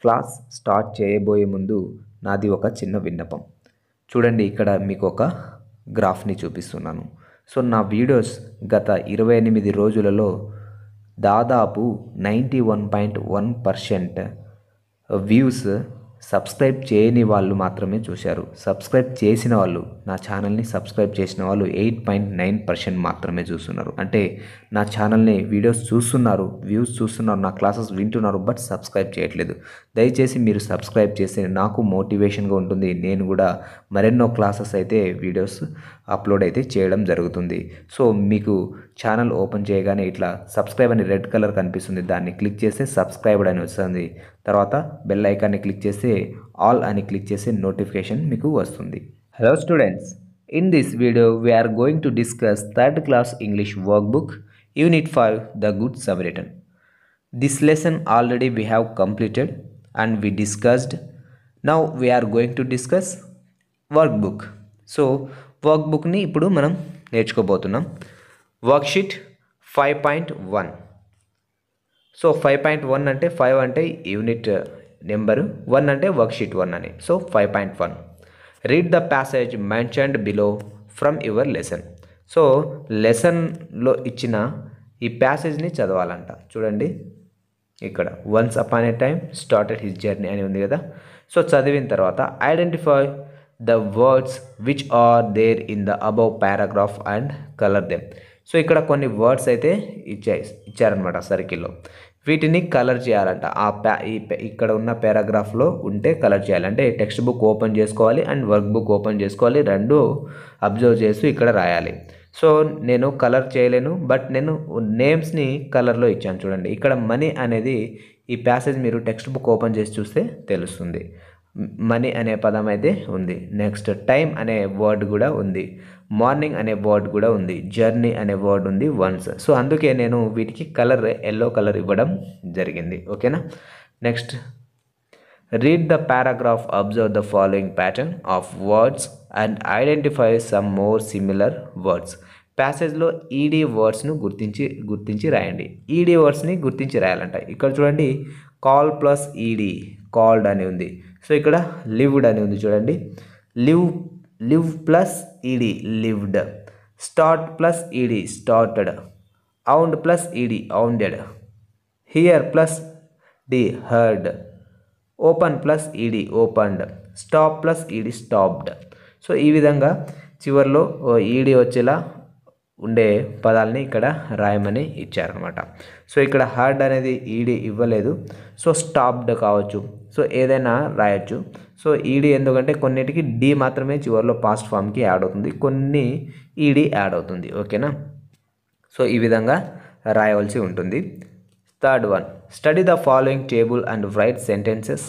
Class start చేయబోయే ముందు నాది ఒక చిన్న విన్నపం. చూడండి, ఇక్కడ మీకు ఒక గ్రాఫ్ని చూపిస్తున్నాను. సో నా వీడియోస్ గత 28 రోజులలో దాదాపు 91.1% వ్యూస్ సబ్స్క్రైబ్ చేయని వాళ్ళు మాత్రమే చూశారు. సబ్స్క్రైబ్ చేసిన వాళ్ళు, నా ఛానల్ని సబ్స్క్రైబ్ చేసిన వాళ్ళు 8.9% మాత్రమే చూస్తున్నారు. అంటే నా ఛానల్ని వీడియోస్ చూస్తున్నారు, వ్యూస్ చూస్తున్నారు, నా క్లాసెస్ వింటున్నారు, బట్ సబ్స్క్రైబ్ చేయట్లేదు. దయచేసి మీరు సబ్స్క్రైబ్ చేస్తే నాకు మోటివేషన్గా ఉంటుంది. నేను కూడా మరెన్నో క్లాసెస్ అయితే వీడియోస్ అప్లోడ్ అయితే చేయడం జరుగుతుంది. సో మీకు ఛానల్ ఓపెన్ చేయగానే ఇట్లా సబ్స్క్రైబ్ అని రెడ్ కలర్ కనిపిస్తుంది, దాన్ని క్లిక్ చేస్తే సబ్స్క్రైబ్డ్ అని వస్తుంది. తర్వాత బెల్ ఐకాన్ని క్లిక్ చేస్తే ఆల్ అని క్లిక్ చేస్తే నోటిఫికేషన్ మీకు వస్తుంది. Hello students, in this video we are going to discuss 3rd class English workbook Unit 5 The Good Samaritan. This lesson already we have completed and we discussed. Now we are going to discuss workbook. So వర్క్బుక్ని ఇప్పుడు మనం నేర్చుకోబోతున్నాం. Worksheet 5.1. So 5.1 అంటే 5 అంటే unit number, 1 అంటే worksheet 1 అని. So 5.1 read the passage mentioned below from your lesson. So లెసన్లో ఇచ్చిన ఈ ప్యాసేజ్ని చదవాలంట. చూడండి, ఇక్కడ once upon a time started his journey అని ఉంది కదా. సో చదివిన తర్వాత identify the words which are there in the above paragraph and colour them. So ఇక్కడ కొన్ని వర్డ్స్ అయితే ఇచ్చారనమాట సర్కిల్లో, వీటిని కలర్ చేయాలంట. ఇక్కడ ఉన్న పారాగ్రాఫ్లో ఉంటే కలర్ చేయాలి. అంటే టెక్స్ట్ బుక్ ఓపెన్ చేసుకోవాలి అండ్ వర్క్ బుక్ ఓపెన్ చేసుకోవాలి, రెండు అబ్జర్వ్ చేస్తూ ఇక్కడ రాయాలి. సో నేను కలర్ చేయలేను, బట్ నేను నేమ్స్ని కలర్లో ఇచ్చాను. చూడండి, ఇక్కడ మనీ అనేది ఈ ప్యాసేజ్ మీరు టెక్స్ట్ బుక్ ఓపెన్ చేసి చూస్తే తెలుస్తుంది. మనీ అనే పదం అయితే ఉంది. నెక్స్ట్ టైం అనే వర్డ్ కూడా ఉంది, మార్నింగ్ అనే వర్డ్ కూడా ఉంది, జర్నీ అనే వర్డ్ ఉంది, వన్స్. సో అందుకే నేను వీటికి కలర్ ఎల్లో కలర్ ఇవ్వడం జరిగింది. ఓకేనా. Next read the paragraph, observe the following pattern of words and identify some more similar words. ప్యాసేజ్లో ఈడీ వర్డ్స్ను గుర్తించి రాయండి. ఈడీ వర్డ్స్ని గుర్తించి రాయాలంట. ఇక్కడ చూడండి, కాల్ ప్లస్ ఈడీ కాల్డ్ అని ఉంది. సో ఇక్కడ లివ్డ్ అని ఉంది. చూడండి, live plus ED lived, start plus ED started, wound plus ED wounded, hear plus D heard, open plus ED opened, stop plus ED stopped. So ఈ విధంగా చివరిలో ED వచ్చేలా ఉండే పదాలని ఇక్కడ రాయమని ఇచ్చారనమాట. సో ఇక్కడ హర్డ్ అనేది ఈడీ ఇవ్వలేదు, సో స్టాప్డ్ కావచ్చు, సో ఏదైనా రాయొచ్చు. సో ఈడీ ఎందుకంటే కొన్నిటికి డి మాత్రమే చివరిలో పాస్ట్ ఫామ్కి యాడ్ అవుతుంది, కొన్ని ఈడీ యాడ్ అవుతుంది. ఓకేనా. సో ఈ విధంగా రాయవలసి ఉంటుంది. Third one, study the following table and write sentences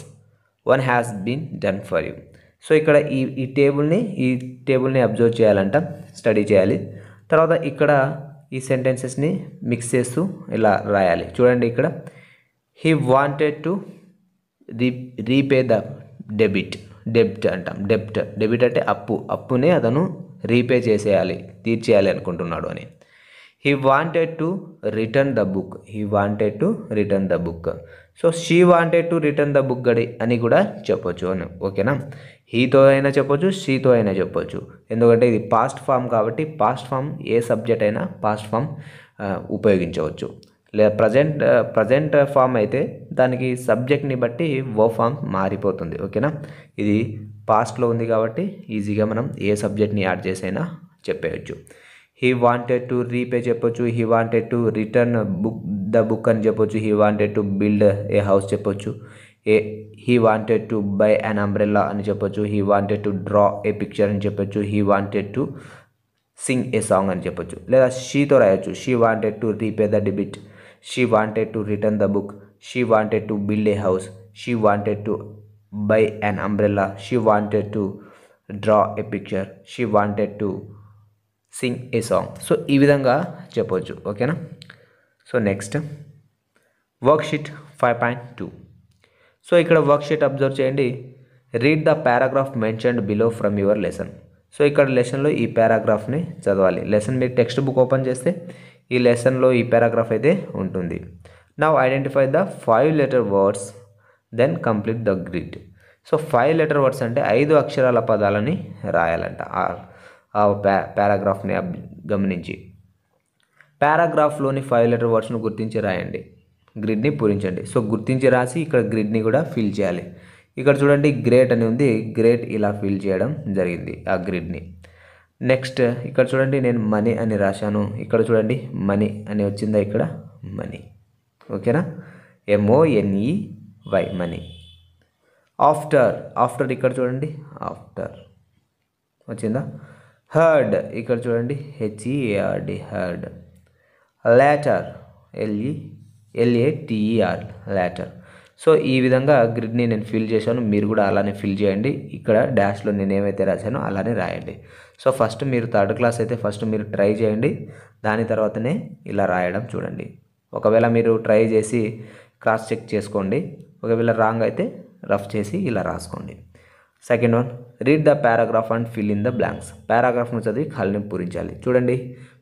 one has been done for you. So ఇక్కడ ఈ టేబుల్ని అబ్జర్వ్ చేయాలంట, స్టడీ చేయాలి. తర్వాత ఇక్కడ ఈ సెంటెన్సెస్ని మిక్స్ చేస్తూ ఇలా రాయాలి. చూడండి, ఇక్కడ he wanted to repay the డెబ్ట్ అంటాం. డెబిట్ అంటే అప్పునే అతను రీపే తీర్చేయాలి అనుకుంటున్నాడు అని. He wanted to return the book. So she wanted to return the book అని కూడా చెప్పొచ్చు. ఓకేనా. హీతో అయినా చెప్పొచ్చు, షీతో అయినా చెప్పొచ్చు, ఎందుకంటే ఇది పాస్ట్ ఫామ్ కాబట్టి పాస్ట్ ఫామ్ ఏ సబ్జెక్ట్ అయినా పాస్ట్ ఫామ్ ఉపయోగించవచ్చు. లేదా ప్రజెంట్ ఫామ్ అయితే దానికి సబ్జెక్ట్ని బట్టి వర్బ్ ఫామ్ మారిపోతుంది. ఓకేనా. ఇది పాస్ట్లో ఉంది కాబట్టి ఈజీగా మనం ఏ సబ్జెక్ట్ని యాడ్ చేసైనా చెప్పేయచ్చు. హీ వాంటెడ్ టు రీపే చెప్పొచ్చు, he wanted to return the book అని చెప్పొచ్చు, he wanted to build a house చెప్పొచ్చు, he wanted to buy an umbrella అని చెప్పొచ్చు, he wanted to draw a picture అని చెప్పొచ్చు, he wanted to sing a song అని చెప్పొచ్చు. లేదా షీతో రాయొచ్చు, she wanted to repay the debit, she wanted to return the book, she wanted to build a house, she wanted to buy an umbrella, she wanted to draw a picture, she wanted to sing a song. So ఈ విధంగా చెప్పొచ్చు. ఓకేనా. So next worksheet 5.2. So ఇక్కడ worksheet observe చేయండి. Read the paragraph mentioned below from your lesson. So ఇక్కడ లెసన్లో ఈ పారాగ్రాఫ్ని చదవాలి. లెసన్ మీరు టెక్స్ట్ బుక్ ఓపెన్ చేస్తే ఈ లెసన్లో ఈ పారాగ్రాఫ్ అయితే ఉంటుంది. Now identify the 5 letter words then complete the grid. So 5 letter words అంటే 5 అక్షరాల పదాలని రాయాలంట ఆ పారాగ్రాఫ్ని గమనించి. పారాగ్రాఫ్లోని 5 లెటర్ వర్డ్స్ను గుర్తించి రాయండి, గ్రిడ్ని పూరించండి. సో గుర్తించి రాసి ఇక్కడ గ్రిడ్ని కూడా ఫిల్ చేయాలి. ఇక్కడ చూడండి గ్రేట్ అని ఉంది, గ్రేట్ ఇలా ఫిల్ చేయడం జరిగింది ఆ గ్రిడ్ని. నెక్స్ట్ ఇక్కడ చూడండి నేను మనీ అని రాశాను, ఇక్కడ చూడండి మనీ అని వచ్చిందా, ఇక్కడ మనీ. ఓకేనా, MONEY మనీ. ఆఫ్టర్, ఆఫ్టర్ ఇక్కడ చూడండి ఆఫ్టర్ వచ్చిందా. హర్డ్ ఇక్కడ చూడండి HEARD heard. Later LATER later. So ఈ విధంగా గ్రిడ్ని నేను ఫిల్ చేశాను, మీరు కూడా అలానే ఫిల్ చేయండి. ఇక్కడ డాష్లో నేను ఏమైతే రాశానో అలానే రాయండి. సో ఫస్ట్ మీరు 3rd క్లాస్ అయితే ఫస్ట్ మీరు ట్రై చేయండి, దాని తర్వాతనే ఇలా రాయడం చూడండి. ఒకవేళ మీరు ట్రై చేసి క్రాస్ చెక్ చేసుకోండి, ఒకవేళ రాంగ్ అయితే రఫ్ చేసి ఇలా రాసుకోండి. Second one, read the paragraph and fill in the blanks. పారాగ్రాఫ్ను చదివి ఖాళీని పూరించాలి. చూడండి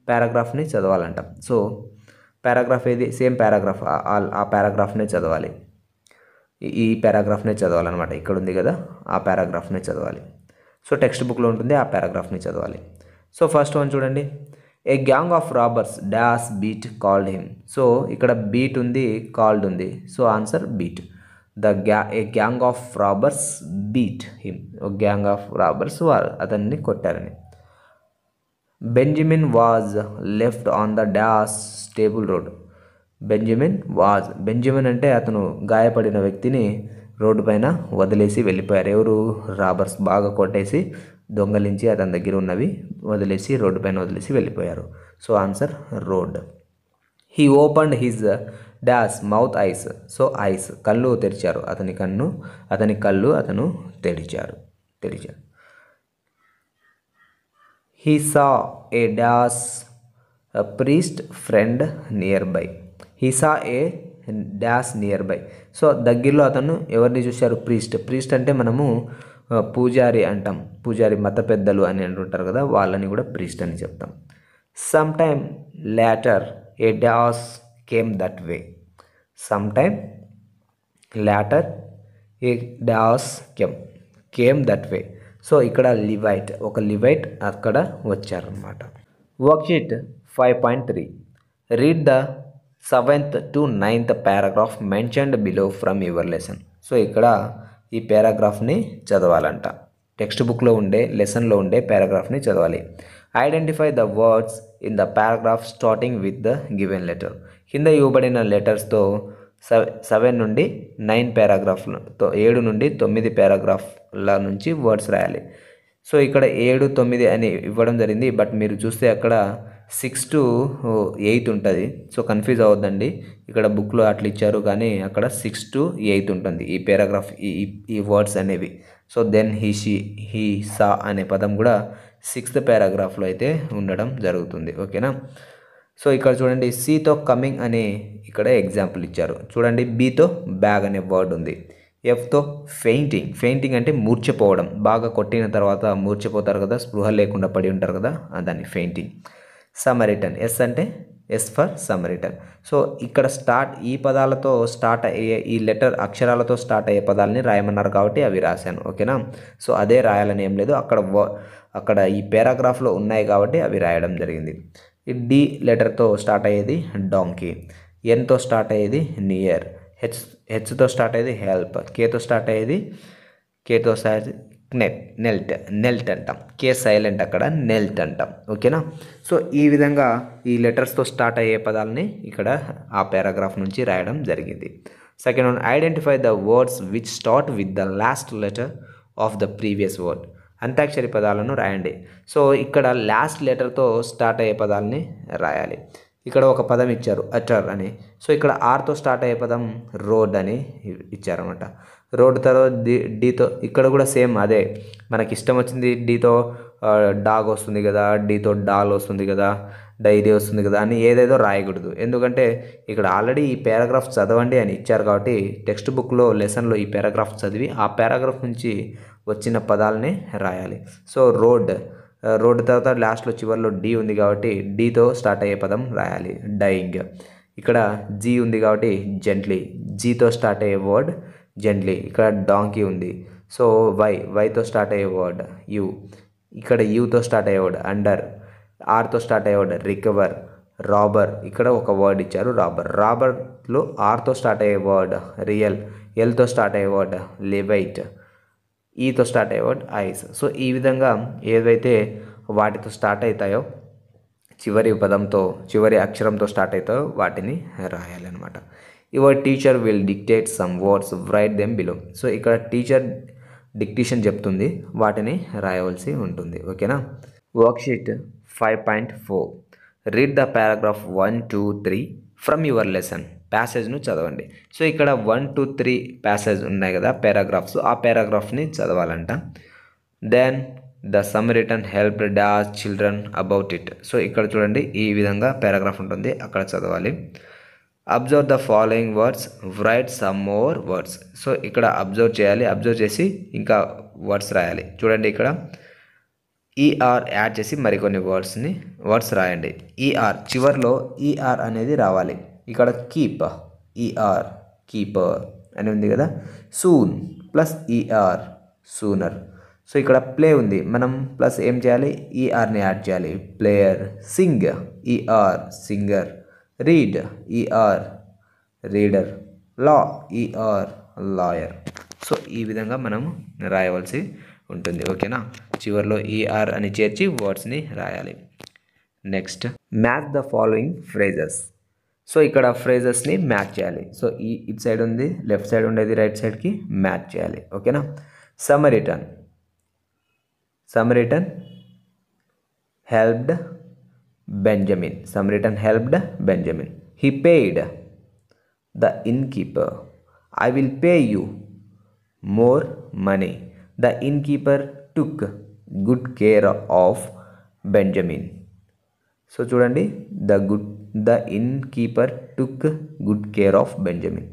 పారాగ్రాఫ్ని చదవాలంట. సో పారాగ్రాఫ్ ఏది, సేమ్ పారాగ్రాఫ్, ఆ పారాగ్రాఫ్నే చదవాలి, ఈ పారాగ్రాఫ్నే చదవాలన్నమాట. ఇక్కడ ఉంది కదా ఆ పారాగ్రాఫ్నే చదవాలి. సో టెక్స్ట్ బుక్లో ఉంటుంది, ఆ పారాగ్రాఫ్ని చదవాలి. సో ఫస్ట్ వన్ చూడండి, a gang of robbers dash beat called him. So ఇక్కడ బీట్ ఉంది, కాల్డ్ ఉంది, so answer beat. A gang of robbers beat him, ఒక గ్యాంగ్ ఆఫ్ రాబర్స్ అతన్ని కొట్టారని. Benjamin was left on the dash stable road. Benjamin అంటే అతను గాయపడిన వ్యక్తిని రోడ్డు పైన వదిలేసి వెళ్ళిపోయారు. ఎవరు, రాబర్స్ బాగా కొట్టేసి దొంగలించి అతని దగ్గర ఉన్నవి వదిలేసి రోడ్డు పైన వదిలేసి వెళ్ళిపోయారు. So answer road. He opened his dash mouth ice. So ice కళ్ళు తెరిచారు, అతని కళ్ళు అతను తెరిచారు. He saw A dash priest friend near by. He saw A dash near by. So దగ్గరలో అతను ఎవరిని చూశారు, ప్రీస్ట్ అంటే మనము పూజారి అంటాం, పూజారి మత పెద్దలు అని అంటుంటారు కదా, వాళ్ళని కూడా ప్రీస్ట్ అని చెప్తాం. Some time later a dash came that way. Some time later a dash came that way. So ఇక్కడ లివైట్, ఒక లివైట్ అక్కడ వచ్చారన్నమాట. Worksheet 5.3, read the 7th to 9th paragraph mentioned below from your lesson. So ఇక్కడ ఈ పారాగ్రాఫ్ని చదవాలంట, text బుక్లో ఉండే లెసన్లో ఉండే పారాగ్రాఫ్ని చదవాలి. Identify the words in the paragraph starting with the given letter. కింద ఇవ్వబడిన లెటర్స్తో 7 నుండి 9 పారాగ్రాఫ్లతో 7 నుండి 9 పారాగ్రాఫ్ల నుంచి వర్డ్స్ రాయాలి. సో ఇక్కడ 7, 9 అని ఇవ్వడం జరిగింది, బట్ మీరు చూస్తే అక్కడ 6 to 8 ఉంటుంది. సో కన్ఫ్యూజ్ అవ్వద్దండి, ఇక్కడ బుక్లో అట్లా ఇచ్చారు కానీ అక్కడ 6 to 8 ఉంటుంది ఈ పారాగ్రాఫ్, ఈ వర్డ్స్ అనేవి. సో దెన్ హీ సా అనే పదం కూడా 6th పారాగ్రాఫ్లో అయితే ఉండడం జరుగుతుంది. ఓకేనా. సో ఇక్కడ చూడండి సితో కమింగ్ అనే ఇక్కడ ఎగ్జాంపుల్ ఇచ్చారు. చూడండి బితో బ్యాగ్ అనే వర్డ్ ఉంది. ఎఫ్తో ఫెయింటింగ్ అంటే మూర్ఛపోవడం, బాగా కొట్టిన తర్వాత మూర్ఛపోతారు కదా, స్పృహ లేకుండా పడి ఉంటారు కదా, దాన్ని ఫెయింటింగ్. సమరిటన్, ఎస్ అంటే ఎస్ ఫర్ సమరిటన్. సో ఇక్కడ ఈ పదాలతో స్టార్ట్ అయ్యే, ఈ లెటర్ అక్షరాలతో స్టార్ట్ అయ్యే పదాలని రాయమన్నారు కాబట్టి అవి రాశాను. ఓకేనా. సో అదే రాయాలని ఏం లేదు, అక్కడ ఈ పారాగ్రాఫ్లో ఉన్నాయి కాబట్టి అవి రాయడం జరిగింది. ఈ డి లెటర్తో స్టార్ట్ అయ్యేది డాంకీ, ఎన్తో స్టార్ట్ అయ్యేది నియర్, హెచ్తో స్టార్ట్ అయ్యేది హెల్ప్, కేతో స్టార్ట్ అయ్యేది నెల్ట్ అంటాం, కే సైలెంట్ అక్కడ నెల్ట్ అంటాం. ఓకేనా. సో ఈ విధంగా ఈ లెటర్స్తో స్టార్ట్ అయ్యే పదాలని ఇక్కడ ఆ పారాగ్రాఫ్ నుంచి రాయడం జరిగింది. Second one, identify the words which start with the last letter of the previous word. Antakshari పదాలను రాయండి. సో ఇక్కడ లాస్ట్ లెటర్తో స్టార్ట్ అయ్యే పదాలని రాయాలి. ఇక్కడ ఒక పదం ఇచ్చారు అటర్ అని, సో ఇక్కడ ఆర్తో స్టార్ట్ అయ్యే పదం రోడ్ అని ఇచ్చారన్నమాట. రోడ్ తర్వాత డీతో, ఇక్కడ కూడా సేమ్ అదే, మనకి ఇష్టం వచ్చింది డీతో డాగ్ వస్తుంది కదా, డీతో డాల్ వస్తుంది కదా, డైరీ వస్తుంది కదా అని ఏదేదో రాయకూడదు. ఎందుకంటే ఇక్కడ ఆల్రెడీ ఈ పారాగ్రాఫ్ చదవండి అని ఇచ్చారు కాబట్టి టెక్స్ట్ బుక్లో లెసన్లో ఈ పారాగ్రాఫ్ చదివి ఆ పారాగ్రాఫ్ నుంచి వచ్చిన పదాలనే రాయాలి. సో రోడ్ తర్వాత లాస్ట్లో చివరిలో డి ఉంది కాబట్టి డీతో స్టార్ట్ అయ్యే పదం రాయాలి. డైయింగ్, ఇక్కడ జీ ఉంది కాబట్టి జెంట్లీ, జీతో స్టార్ట్ అయ్యే వర్డ్ జెంట్లీ. ఇక్కడ డాంకీ ఉంది. సో వైతో స్టార్ట్ అయ్యే వర్డ్ యూ. ఇక్కడ యూతో స్టార్ట్ అయ్యే వర్డ్ అండర్. ఆర్తో స్టార్ట్ అయ్యే వర్డ్ రికవర్. రాబర్, ఇక్కడ ఒక వర్డ్ ఇచ్చారు రాబర్. రాబర్లో ఆర్తో స్టార్ట్ అయ్యే వర్డ్ రియల్. ఎల్తో స్టార్ట్ అయ్యే వర్డ్ లివైట్. ఈతో స్టార్ట్ అయ్యే వర్డ్ ఐస్. సో ఈ విధంగా ఏవైతే వాటితో స్టార్ట్ అవుతాయో చివరి అక్షరంతో స్టార్ట్ అవుతాయో వాటిని రాయాలన్నమాట. Your teacher will dictate some words, write them below. So ఇక్కడ టీచర్ డిక్టేషన్ చెప్తుంది, వాటిని రాయవలసి ఉంటుంది. ఓకేనా. Worksheet 5.4 read the paragraph 1, 2, 3 from your lesson. ప్యాసేజ్ను చదవండి. సో ఇక్కడ 1, 2, 3 ప్యాసేజ్ ఉన్నాయి కదా పారాగ్రాఫ్స్, ఆ పారాగ్రాఫ్ని చదవాలంట. Then the Samaritan help dash children about it. So ఇక్కడ చూడండి ఈ విధంగా పారాగ్రాఫ్ ఉంటుంది, అక్కడ చదవాలి. Observe the following words, write some more words. So ఇక్కడ అబ్జర్వ్ చేయాలి, అబ్జర్వ్ చేసి ఇంకా వర్డ్స్ రాయాలి. చూడండి ఇక్కడ ఈఆర్ యాడ్ చేసి మరికొన్ని వర్డ్స్ రాయండి. ఈఆర్ చివర్లో ఈఆర్ అనేది రావాలి. ఇక్కడ కీప్, ఈఆర్ కీపర్ అని ఉంది కదా. Soon plus ER sooner. So ఇక్కడ ప్లే ఉంది, మనం ప్లస్ ఏం చేయాలి, ఈఆర్ని యాడ్ చేయాలి. Player. Sing, ER singer. Read, ER reader. Law, ER lawyer. So ఈ విధంగా మనం రాయవలసి ఉంటుంది. ఓకేనా. చివరిలో ఈఆర్ అని చేర్చి వర్డ్స్ని రాయాలి. Next match the following phrases. So ఇక్కడ ఫ్రేజెస్ని మ్యాచ్ చేయాలి. సో ఇటు సైడ్ ఉంది, లెఫ్ట్ సైడ్ ఉండేది రైట్ సైడ్కి మ్యాచ్ చేయాలి. ఓకేనా. Samaritan helped Benjamin. Samaritan helped Benjamin. He paid the innkeeper. I will pay you more money. The innkeeper took good care of Benjamin. So చూడండి, the innkeeper took good care of Benjamin.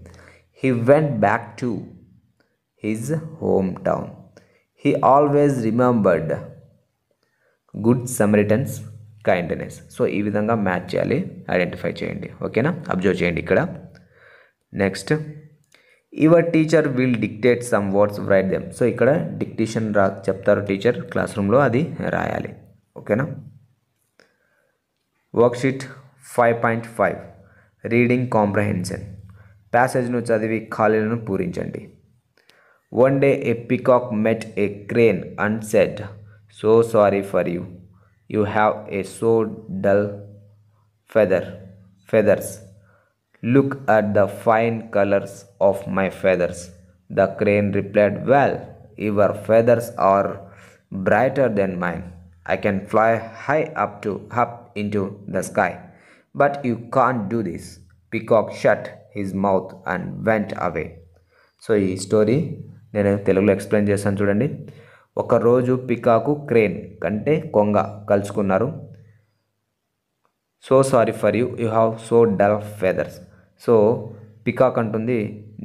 He went back to his hometown. He always remembered good Samaritan's kindness. So ఈ విధంగా match చేయాలి, identify చేయండి. ఓకేనా. Observe చేయండి ఇక్కడ. Next your teacher will dictate some words, write them. So ఇక్కడ dictation చెప్తారు teacher class రూమ్లో, అది రాయాలి. ఓకేనా. Worksheet 5.5 reading comprehension. ప్యాసేజ్ను చదివి ఖాళీలను పూరించండి. One day a peacock met a crane and said, "So sorry for you. You have a so dull feathers. Look at the fine colors of my feathers." The crane replied, "Well, your feathers are brighter than mine. I can fly high up into the sky. But you can't do this." Peacock shut his mouth and went away. So ఈ story నేను తెలుగులో explain చేస్తాను చూడండి. ఒకరోజు peacock crane కంటే కొంగ కలుసుకున్నారు. So sorry for you, you have so dull feathers. So peacock అంటుంది,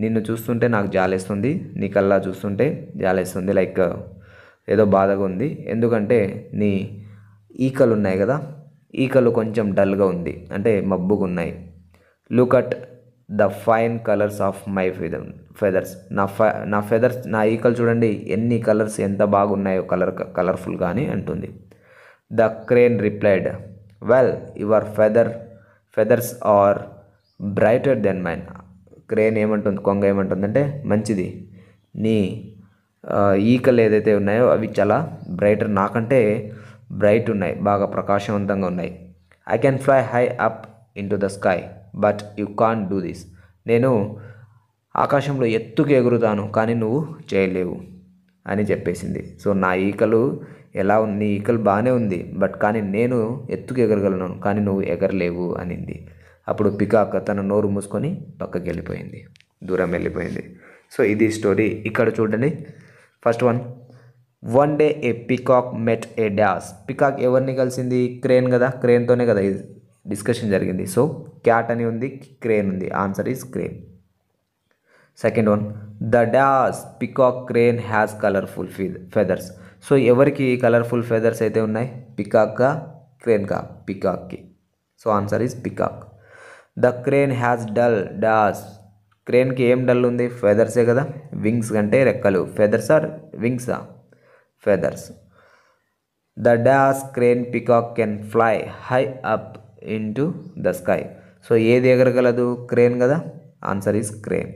నిన్ను చూస్తుంటే నాకు జాలేస్తుంది, నీ కల్లా చూస్తుంటే జాలేస్తుంది, లైక్ ఏదో బాధగా ఉంది, ఎందుకంటే నీ ఈకలు ఉన్నాయి కదా, ఈకలు కొంచెం డల్గా ఉంది, అంటే మబ్బుగా ఉన్నాయి. Look at the fine colours of my feathers. నా ఫెదర్స్, నా ఈకలు చూడండి ఎన్ని కలర్స్ ఎంత బాగున్నాయో, కలర్ఫుల్గా అని అంటుంది. The crane replied, "well, your feathers are brighter than mine." Crane ఏమంటుంది, కొంగ ఏమంటుందంటే, మంచిది, నీ ఈకలు ఏదైతే ఉన్నాయో అవి చాలా బ్రైటర్, నాకంటే బ్రైట్ ఉన్నాయి, బాగా ప్రకాశవంతంగా ఉన్నాయి. I can fly high up in to the sky but you can't do this. నేను ఆకాశంలో ఎత్తుకు ఎగురుతాను, కానీ నువ్వు చేయలేవు అని చెప్పేసింది. సో నా ఈకలు ఎలా ఉంది, నీ ఈకలు బాగానే ఉంది, బట్ కానీ నేను ఎత్తుకు ఎగరగలను, కానీ నువ్వు ఎగరలేవు అనింది. అప్పుడు పికాక్ తన నోరు మూసుకొని పక్కకి వెళ్ళిపోయింది, దూరం వెళ్ళిపోయింది. సో ఇది స్టోరీ. ఇక్కడ చూడండి, ఫస్ట్ వన్ డే ఏ పికాక్ మెట్ ఏ డాష్. పికాక్ ఎవరిని కలిసింది, క్రేన్ కదా, క్రేన్తోనే కదా డిస్కషన్ జరిగింది. సో క్యాట్ అని ఉంది, క్రేన్ ఉంది, answer is crane. Second the dash peacock crane has colourful feathers. So ఎవరికి కలర్ఫుల్ ఫెదర్స్ అయితే ఉన్నాయి, పికాక్గా, క్రేన్గా, పికాక్కి. So answer is peacock. The crane has dull dash క్రేన్కి ఏం డల్ ఉంది? ఫెదర్సే కదా. వింగ్స్ అంటే రెక్కలు. ఫెదర్స్ ఆర్ వింగ్సా? Feathers. The dash crane peacock can fly high up in to the sky. So ఏది ఎగరగలదు? క్రేన్ కదా. Answer is crane.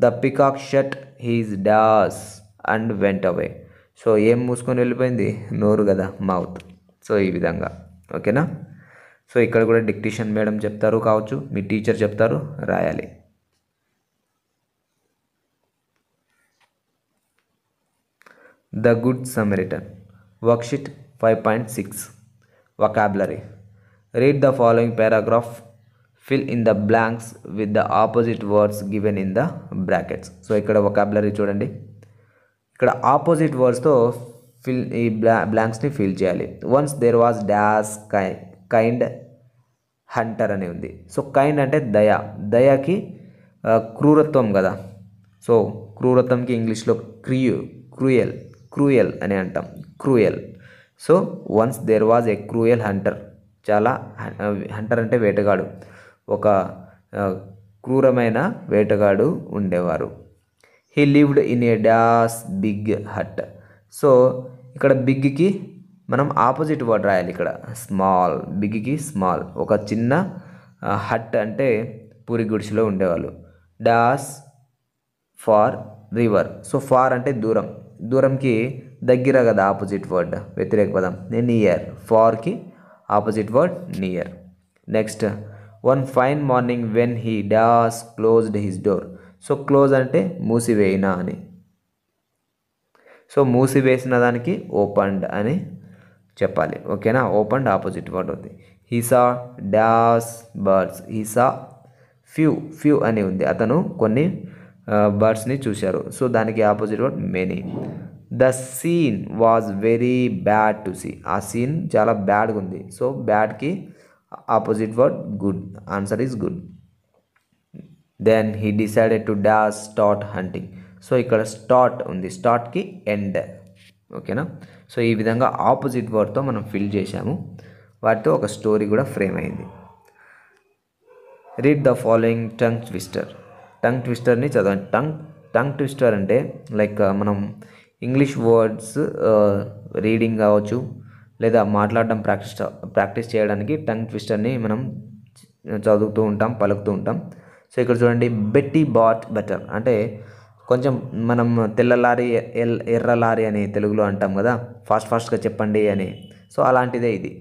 The peacock shut he's dash and went away. So ఏం మూసుకొని వెళ్ళిపోయింది? నోరు కదా, మౌత్. సో ఈ విధంగా ఓకేనా. సో ఇక్కడ కూడా డిక్టేషన్ మేడం చెప్తారు కావచ్చు, మీ టీచర్ చెప్తారు, రాయాలి. The good Samaritan. Worksheet 5.6 vocabulary. Read the following paragraph. Fill in the blanks with the opposite words given in the brackets. So ఇక్కడ vocabulary చూడండి. ఇక్కడ ఆపోజిట్ వర్డ్స్తో ఈ బ్లాంక్స్ని ఫిల్ చేయాలి. Once there was dash kind hunter అని ఉంది. So kind అంటే దయ. దయకి క్రూరత్వం కదా. సో క్రూరత్వంకి ఇంగ్లీష్లో క్రూయల్ అని అంటాం. Cruel. So once there was a cruel hunter. చాలా హంటర్ అంటే వేటగాడు. ఒక క్రూరమైన వేటగాడు ఉండేవారు. He lived in a dash big hut. So ఇక్కడ బిగ్కి మనం ఆపోజిట్ వర్డ్ రాయాలి. ఇక్కడ స్మాల్. బిగ్కి స్మాల్. ఒక చిన్న హట్ అంటే పూరి గుడిసెలో ఉండేవాళ్ళు. Dash far river. So far అంటే దూరం. దూరంకి దగ్గర కదా ఆపోజిట్ వర్డ్, వ్యతిరేక పదం. నియర్. ఫార్కి opposite word near. Next, one fine morning when he dash closed his door. So close అంటే మూసివేయిన అని. సో మూసివేసిన దానికి ఓపెన్డ్ అని చెప్పాలి. ఓకేనా. ఓపెన్డ్ ఆపోజిట్ వర్డ్ అవుతుంది. He saw dash birds. He saw few అని ఉంది. అతను కొన్ని బర్డ్స్ని చూశారు. సో దానికి opposite word many. The scene was very bad to see. ఆ సీన్ చాలా బ్యాడ్గా ఉంది. సో బ్యాడ్కి opposite word good. Answer is good. Then he decided to dash start hunting. So ఇక్కడ స్టార్ట్ ఉంది. స్టార్ట్కి ఎండ్. ఓకేనా. సో ఈ విధంగా ఆపోజిట్ వర్డ్తో మనం ఫిల్ చేశాము. వాటితో ఒక స్టోరీ కూడా ఫ్రేమ్ అయింది. Read the following tongue twister. Tongue ట్విస్టర్ని చదవండి. టంగ్ ట్విస్టర్ అంటే లైక్ మనం ఇంగ్లీష్ వర్డ్స్ రీడింగ్ కావచ్చు, లేదా మాట్లాడడం ప్రాక్టీస్ చేయడానికి టంగ్ ట్విస్టర్ని మనం చదువుతూ ఉంటాం, పలుకుతూ ఉంటాం. సో ఇక్కడ చూడండి, బెట్టీ బాట్ బెటర్ అంటే కొంచెం మనం తెల్ల లారీ ఎర్ర లారీ అని తెలుగులో అంటాం కదా, ఫాస్ట్గా చెప్పండి అని. సో అలాంటిదే ఇది.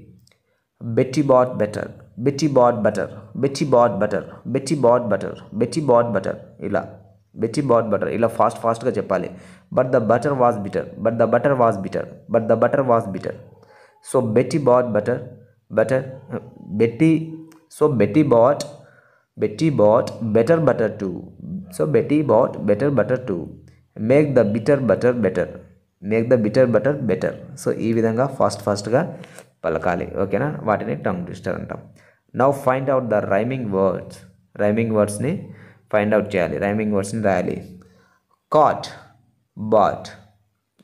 Betty bought better, Betty bought butter, Betty bought butter, Betty bought butter, Betty bought butter, ఇలా బెట్టీ బాట్ బటర్ ఇలా ఫాస్ట్గా చెప్పాలి. But the butter was bitter, but the butter was bitter, but the butter was bitter. So Betty bought butter Betty. So Betty bought better butter too. So Betty bought better butter too. Make the bitter butter better. Make the bitter butter better. So ఈ విధంగా ఫాస్ట్గా పలకాలి. ఓకేనా. వాటిని tongue twister అంటాం. Now find out the rhyming words. Rhyming వర్డ్స్ని find out చేయాలి. Rhyming వర్డ్స్ని రాయాలి. Cat, bat.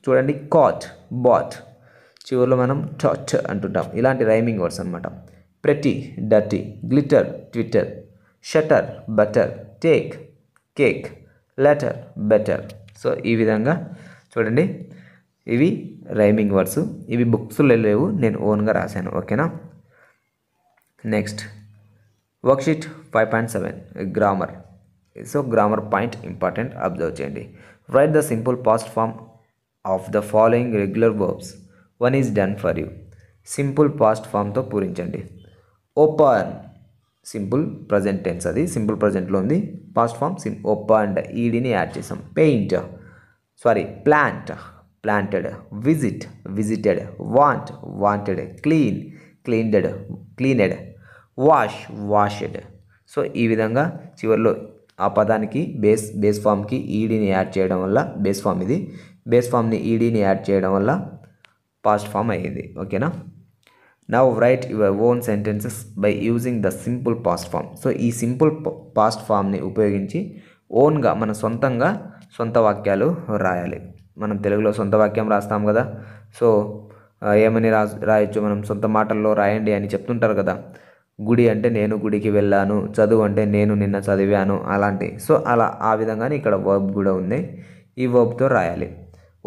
చూడండి, కాట్, బాట్. చివరిలో మనం టాట్ అంటుంటాం. ఇలాంటి రైమింగ్ వర్డ్స్ అనమాట. Pretty, dirty, glitter, twitter, shutter, butter, take, cake, letter, better. So ఈ విధంగా చూడండి, ఇవి రైమింగ్ వర్డ్స్. ఇవి బుక్స్లో లేవు, నేను ఓన్గా రాశాను. ఓకేనా. Next, worksheet 5.7 grammar. So grammar point important, observe చేయండి. Write the simple past form of the following regular verbs. One is done for you. Simple past ఫామ్తో పూరించండి. ఓపెన్, సింపుల్ ప్రజెంట్ టెన్స్, అది సింపుల్ ప్రజెంట్లో ఉంది. పాస్ట్ ఫామ్ ఓపెన్డ్, ఈడీని add చేసాం. Paint, plant, planted. Visit, visited. Want, wanted. Clean, cleaned, cleaned. Wash, washed. So ఈ విధంగా చివరిలో ఆ పదానికి బేస్ ఫామ్కి ఈడీని యాడ్ చేయడం వల్ల, బేస్ ఫామ్ ఇది, బేస్ ఫామ్ని ఈడీని యాడ్ చేయడం వల్ల పాస్ట్ ఫామ్ అయ్యింది. ఓకేనా. Now write your own sentences by using the simple past form. So ఈ సింపుల్ పాస్ట్ ఫామ్ని ఉపయోగించి ఓన్గా మన సొంత వాక్యాలు రాయాలి. మనం తెలుగులో సొంత వాక్యం రాస్తాం కదా. సో ఏమని రాయొచ్చు మనం? సొంత మాటల్లో రాయండి అని చెప్తుంటారు కదా. గుడి అంటే నేను గుడికి వెళ్ళాను, చదువు అంటే నేను నిన్న చదివాను అలాంటి. సో అలా ఆ విధంగానే ఇక్కడ వర్బ్ కూడా ఉంది. ఈ వర్బ్తో రాయాలి.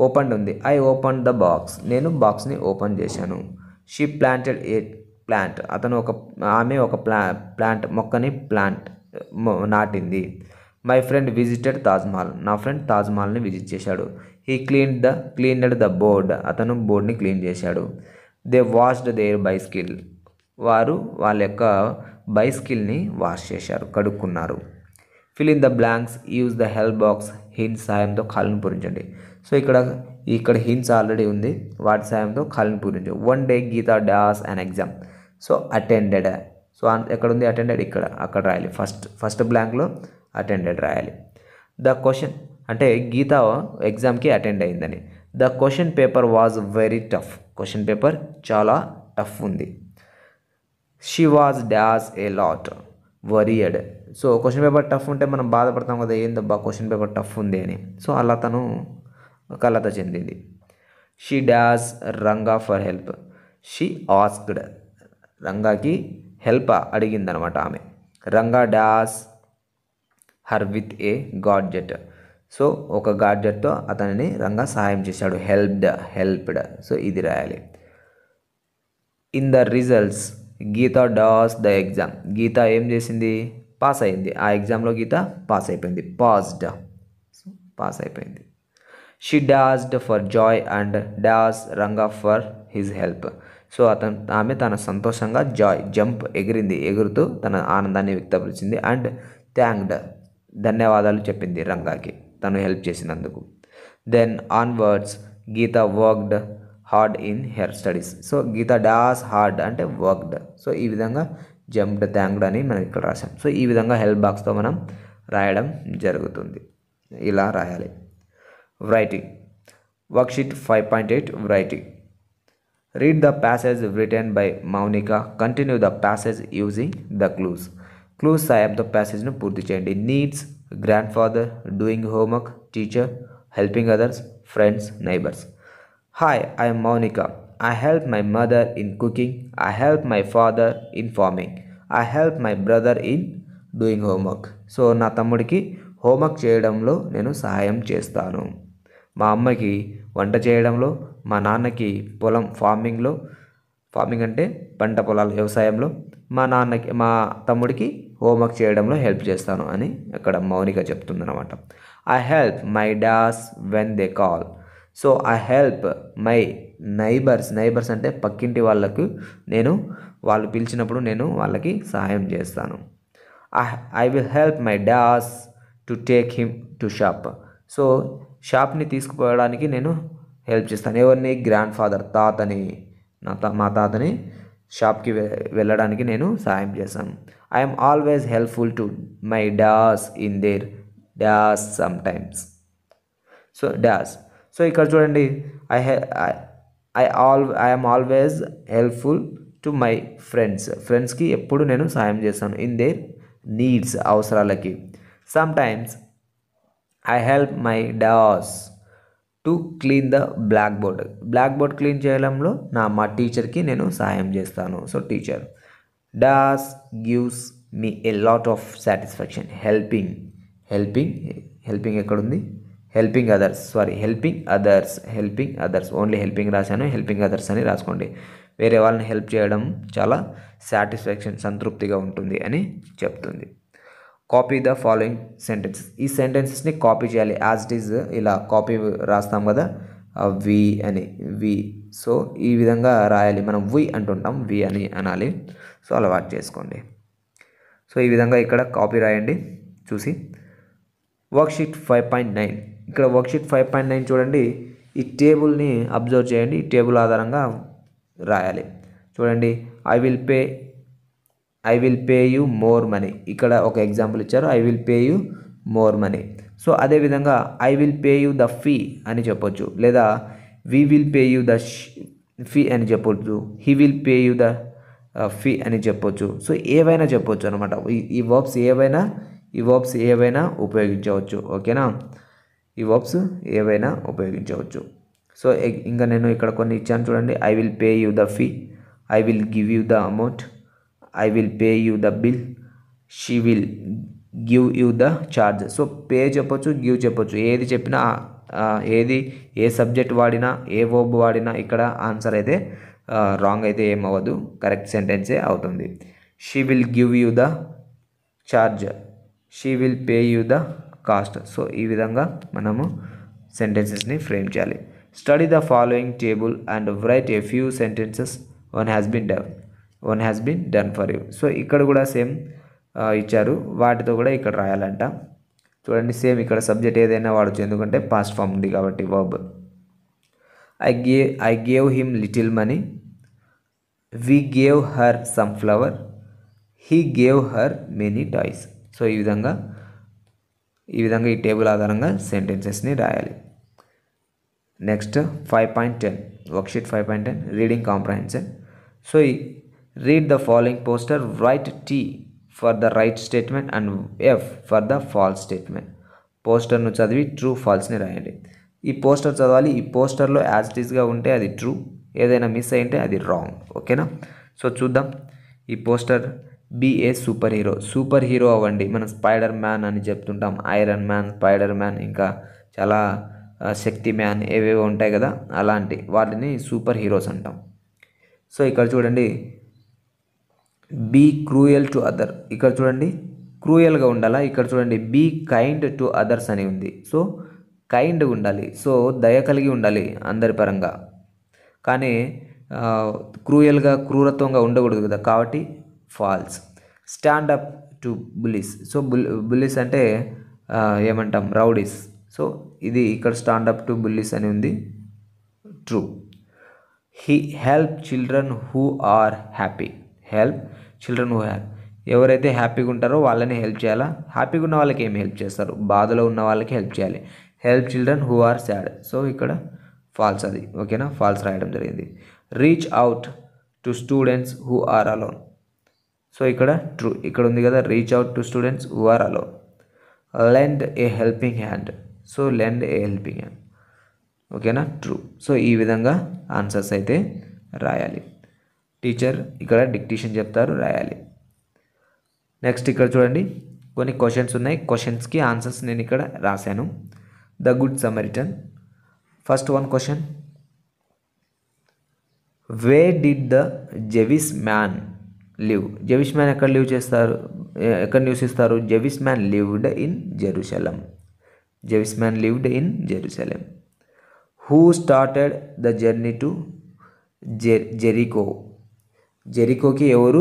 ఓపెన్ ఉంది. ఐ ఓపెన్ ద బాక్స్, నేను బాక్స్ని ఓపెన్ చేశాను. షీ ప్లాంటెడ్ ఏ ప్లాంట్, ఆమె ఒక ప్లాంట్ మొక్కని నాటింది. మై ఫ్రెండ్ విజిటెడ్ తాజ్మహల్, నా ఫ్రెండ్ తాజ్మహల్ని విజిట్ చేశాడు. హీ క్లీన్డ్ ద బోర్డ్, అతను బోర్డ్ని క్లీన్ చేశాడు. దే వాష్డ్ దేర్ బైస్కిల్, వారు వాళ్ళ యొక్క బైస్కిల్ని వాష్ చేశారు, కడుక్కున్నారు. Fill in the blanks, use the help box, hints సాయంతో ఖాళీని పూరించండి. సో ఇక్కడ హింట్స్ ఆల్రెడీ ఉంది, వాటి సాయంతో ఖాళీని పూరించండి. One day Geeta dash an exam, so attended. So ఎక్కడ ఉంది అటెండెడ్, అక్కడ రాయాలి. ఫస్ట్ బ్లాంక్లో అటెండెడ్ రాయాలి. ద క్వశ్చన్ అంటే గీత ఎగ్జామ్కి అటెండ్ అయిందని. The question paper was very tough, question paper చాలా టఫ్ ఉంది. She was dash a lot, worried. So question paper tough ఉంటే మనం బాధపడతాం కదా, ఏందబ్బా క్వశ్చన్ పేపర్ టఫ్ ఉంది అని. సో అలా తను కలత చెందింది. She dash Ranga for help, she asked, రంగాకి హెల్ప్ అడిగిందనమాట ఆమె. Ranga dash her with a gadget, so ఒక గాడ్జెట్తో అతనిని రంగా సహాయం చేశాడు. హెల్ప్డ్, సో ఇది రాయాలి. In the results Geeta dash the exam, Geeta ఏం చేసింది, పాస్ అయింది. ఆ ఎగ్జామ్లో గీత పాస్ అయిపోయింది, పాస్ అయిపోయింది. She dashed for joy and dash Ranga for his help, so ఆమె తన సంతోషంగా జంప్ ఎగురుతూ తన ఆనందాన్ని వ్యక్తపరిచింది. అండ్ థ్యాంక్డ్, ధన్యవాదాలు చెప్పింది రంగాకి తను హెల్ప్ చేసినందుకు. Then onwards Geeta worked hard in her studies, so Geeta does hard అంటే వర్క్డ్. సో ఈ విధంగా జంప్డ్, థ్యాంక్డ్ అని మనం ఇక్కడ రాసాం. సో ఈ విధంగా హెల్ప్ బాక్స్తో మనం రాయడం జరుగుతుంది. ఇలా రాయాలి. Writing worksheet 5.8 writing. Read the passage written by Mounika, continue the passage using the clues సాయంతో ప్యాసేజ్ను పూర్తి చేయండి. Needs, grand father, doing homework, teacher, helping others, friends, neighbours. Hi, I'm Mounika. I help my mother in cooking. I help my father in farming. I help my brother in doing homework. So నా తమ్ముడికి homework చేయడంలో నేను సహాయం చేస్తాను. మా అమ్మకి వంట చేయడంలో, మా నాన్నకి ఫార్మింగ్ అంటే పంట పొలాల వ్యవసాయంలో, మా తమ్ముడికి హోంవర్క్ చేయడంలో హెల్ప్ చేస్తాను అని అక్కడ మౌనిక చెప్తుందన్నమాట. I help my dash when they call. So I help my neighbours అంటే పక్కింటి వాళ్ళకు వాళ్ళు పిలిచినప్పుడు నేను వాళ్ళకి సహాయం చేస్తాను. I will help my dash to take him to shop. So షాప్ని తీసుకుపోవడానికి నేను హెల్ప్ చేస్తాను. ఎవరిని, గ్రాండ్ ఫాదర్, మా తాతని షాప్కి వెళ్ళడానికి నేను సహాయం చేస్తాను. I'm always helpful to my dash in their dash sometimes. So dash, so ఇక్కడ చూడండి, I'm always helpful to my ఫ్రెండ్స్కి ఎప్పుడు నేను సహాయం చేస్తాను. ఇన్ దేర్ నీడ్స్, అవసరాలకి. Sometimes I help my dash to clean the blackboard క్లీన్ చేయడంలో మా టీచర్కి నేను సహాయం చేస్తాను. So teacher. Dash gives me a lot of satisfaction. Helping ఎక్కడుంది, హెల్పింగ్ అదర్స్ ఓన్లీ హెల్పింగ్ రాశాను, హెల్పింగ్ అదర్స్ అని రాసుకోండి. వేరే వాళ్ళని హెల్ప్ చేయడం చాలా సాటిస్ఫాక్షన్, సంతృప్తిగా ఉంటుంది అని చెప్తుంది. Copy the following sentences. ఈ సెంటెన్సెస్ని కాపీ చేయాలి. యాజ్ ఇట్ ఈజ్ ఇలా కాపీ రాస్తాం కదా, వి. సో ఈ విధంగా రాయాలి. మనం వి అంటుంటాం, వి అని అనాలి. సో అలవాటు చేసుకోండి. సో ఈ విధంగా ఇక్కడ కాపీ రాయండి చూసి. వర్క్షీట్ 5.9. ఇక్కడ వర్క్షీట్ 5.9 చూడండి. ఈ టేబుల్ని అబ్జర్వ్ చేయండి. ఈ టేబుల్ ఆధారంగా రాయాలి. చూడండి, I will pay you more money. ఇక్కడ ఒక ఎగ్జాంపుల్ ఇచ్చారు, I will pay you more money. So అదేవిధంగా I will pay you the fee అని చెప్పొచ్చు, లేదా we will pay you the fee అని చెప్పొచ్చు, he will pay you the fee అని చెప్పొచ్చు. సో ఏవైనా చెప్పొచ్చు అనమాట. ఈ వర్బ్స్ ఏవైనా ఉపయోగించవచ్చు. ఓకేనా, ఈ వర్బ్స్ ఏవైనా ఉపయోగించవచ్చు. సో ఇంకా నేను ఇక్కడ కొన్ని ఇచ్చాను చూడండి. I will pay you the fee, I will give you the amount, I will pay you the bill, she will give you the charge. So pay చెప్పొచ్చు, గివ్ చెప్పొచ్చు, ఏది చెప్పినా ఏది ఏ సబ్జెక్ట్ వాడినా ఏ వర్బ్ వాడినా ఇక్కడ ఆన్సర్ అయితే రాంగ్ అయితే ఏమవ్వదు, కరెక్ట్ సెంటెన్సే అవుతుంది. She will give you the charge, she will pay you the cost. So ఈ విధంగా మనము సెంటెన్సెస్ని ఫ్రేమ్ చేయాలి. Study the following table and write a few sentences one has been done for you. So ఇక్కడ కూడా same ఇచ్చారు, వాటితో కూడా ఇక్కడ రాయాలంట. చూడండి సేమ్ ఇక్కడ సబ్జెక్ట్ ఏదైనా వాడచ్చు, ఎందుకంటే పాస్ట్ ఫామ్ ఉంది కాబట్టి verb. I gave him little money, we gave her some flower, he gave her many toys. So ఈ విధంగా ఈ టేబుల్ ఆధారంగా సెంటెన్సెస్ని రాయాలి. Next 5.10 worksheet 5.10 reading comprehension. So read the following poster, write T for the right statement and F for the false statement. పోస్టర్ను చదివి true ఫాల్స్ని రాయండి. ఈ పోస్టర్ చదవాలి, ఈ పోస్టర్లో యాజ్ ఇట్ ఈస్గా ఉంటే అది ట్రూ, ఏదైనా మిస్ అయింటే అది రాంగ్. ఓకేనా? సో చూద్దాం. ఈ poster be a superhero అవ్వండి. మనం స్పైడర్ మ్యాన్ అని చెప్తుంటాం, ఐరన్ మ్యాన్, స్పైడర్ మ్యాన్, ఇంకా చాలా శక్తి మ్యాన్ ఏవేవో ఉంటాయి కదా, అలాంటి వాటిని సూపర్ హీరోస్ అంటాం. సో ఇక్కడ చూడండి బీ క్రూయల్ టు అదర్, ఇక్కడ చూడండి క్రూయల్గా ఉండాలా, ఇక్కడ చూడండి బీ కైండ్ టు అదర్స్ అని ఉంది. సో కైండ్ ఉండాలి, సో దయ కలిగి ఉండాలి అందరి పరంగా, కానీ క్రూయల్గా క్రూరత్వంగా ఉండకూడదు కదా, కాబట్టి false. Stand up to bullies. So bullies అంటే ఏమంటాం, రౌడీస్. సో ఇది ఇక్కడ స్టాండ్ అప్ టు బుల్లీస్ అని ఉంది, true. He help children who are happy, ఎవరైతే హ్యాపీగా ఉంటారో వాళ్ళని హెల్ప్ చేయాలా, హ్యాపీగా ఉన్న వాళ్ళకి ఏమి హెల్ప్ చేస్తారు, బాధలో ఉన్న వాళ్ళకి హెల్ప్ చేయాలి. Help children who are sad. So ఇక్కడ ఫాల్స్ అది, ఓకేనా, ఫాల్స్ రాయడం జరిగింది. Reach out to students who are alone. So ఇక్కడ ట్రూ, ఇక్కడ ఉంది కదా reach out to students who are alone. Lend a helping hand. So lend a helping hand, ఓకేనా, ట్రూ. సో ఈ విధంగా ఆన్సర్స్ అయితే రాయాలి. టీచర్ ఇక్కడ డిక్టేషన్ చెప్తారు, రాయాలి. నెక్స్ట్ ఇక్కడ చూడండి కొన్ని క్వశ్చన్స్ ఉన్నాయి, క్వశ్చన్స్కి ఆన్సర్స్ నేను ఇక్కడ రాశాను. The good Samaritan. First one question, where did the Jewish man live. Jewish man ఎక్కడ నివసిస్తారు, Jewish man lived in Jerusalem. Who started the journey to Jericho. జెరికోకి ఎవరు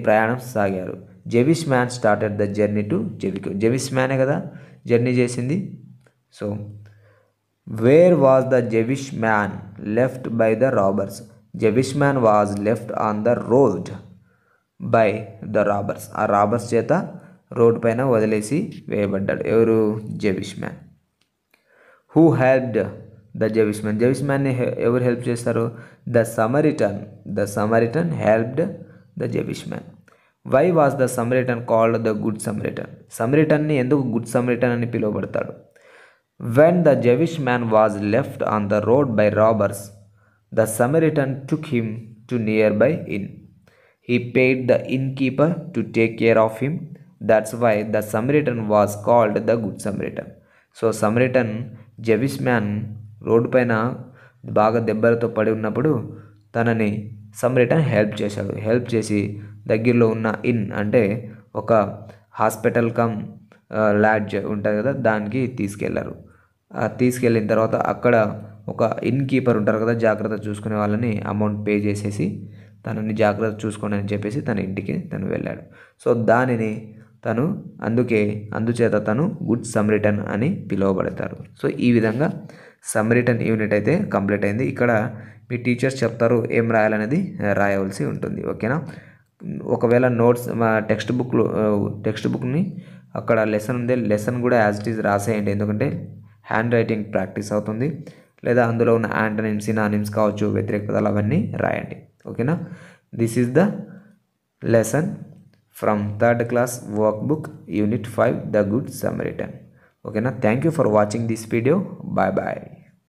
ప్రయాణం సాగారు, Jewish man started the journey to Jericho. Jewish మ్యానే కదా journey చేసింది. So where was the Jewish man left by the robbers. Jewish man was left on the road by the robbers. ఆ robbers చేత road పైన వదిలేసి వేయబడ్డాడు, ఎవరు, Jewish man. Who helped the Jewish మ్యాన్ని ఎవరు హెల్ప్ చేస్తారు, the Samaritan helped the Jewish man. Why was the Samaritan called the good Samaritan. సమరిటన్ని ఎందుకు గుడ్ సమరిటన్ అని పిలువబడతాడు. When the Jewish man was left on the road by robbers, the Samaritan took him to nearby inn. He paid the innkeeper to take care of him. That's why the Samaritan was called the good Samaritan. So Samaritan జెవిష్ man road పైన బాగా దెబ్బలతో పడి ఉన్నప్పుడు తనని Samaritan help చేసి దగ్గరలో ఉన్న in అంటే ఒక హాస్పిటల్ కమ్ లాడ్జ్ ఉంటుంది కదా, దానికి తీసుకెళ్లారు. తీసుకెళ్ళిన తర్వాత అక్కడ ఒక ఇన్ కీపర్ ఉంటారు కదా, జాగ్రత్త చూసుకునే వాళ్ళని అమౌంట్ పే చేసేసి తనని జాగ్రత్త చూసుకోండి అని చెప్పేసి తన ఇంటికి తను వెళ్ళాడు. సో దానిని అందుచేత తను గుడ్ సమరిటన్ అని పిలువబడతారు. సో ఈ విధంగా సమరిటన్ యూనిట్ అయితే కంప్లీట్ అయింది. ఇక్కడ మీ టీచర్స్ చెప్తారు ఏం రాయాలనేది రాయవలసి ఉంటుంది, ఓకేనా. ఒకవేళ నోట్స్ టెక్స్ట్ బుక్ని అక్కడ లెసన్ ఉంది, లెసన్ కూడా యాజ్ ఇట్ ఈజ్ రాసేయండి, ఎందుకంటే హ్యాండ్ రైటింగ్ ప్రాక్టీస్ అవుతుంది. లేదా అందులో ఉన్న యాంటనిమ్స్, సినానిమ్స్ కావచ్చు, వ్యతిరేక పదాలు అవన్నీ రాయండి, ఓకేనా. This is the lesson from 3rd class workbook unit 5 The Good Samaritan. ఓకేనా. Thank you for watching this video. Bye bye.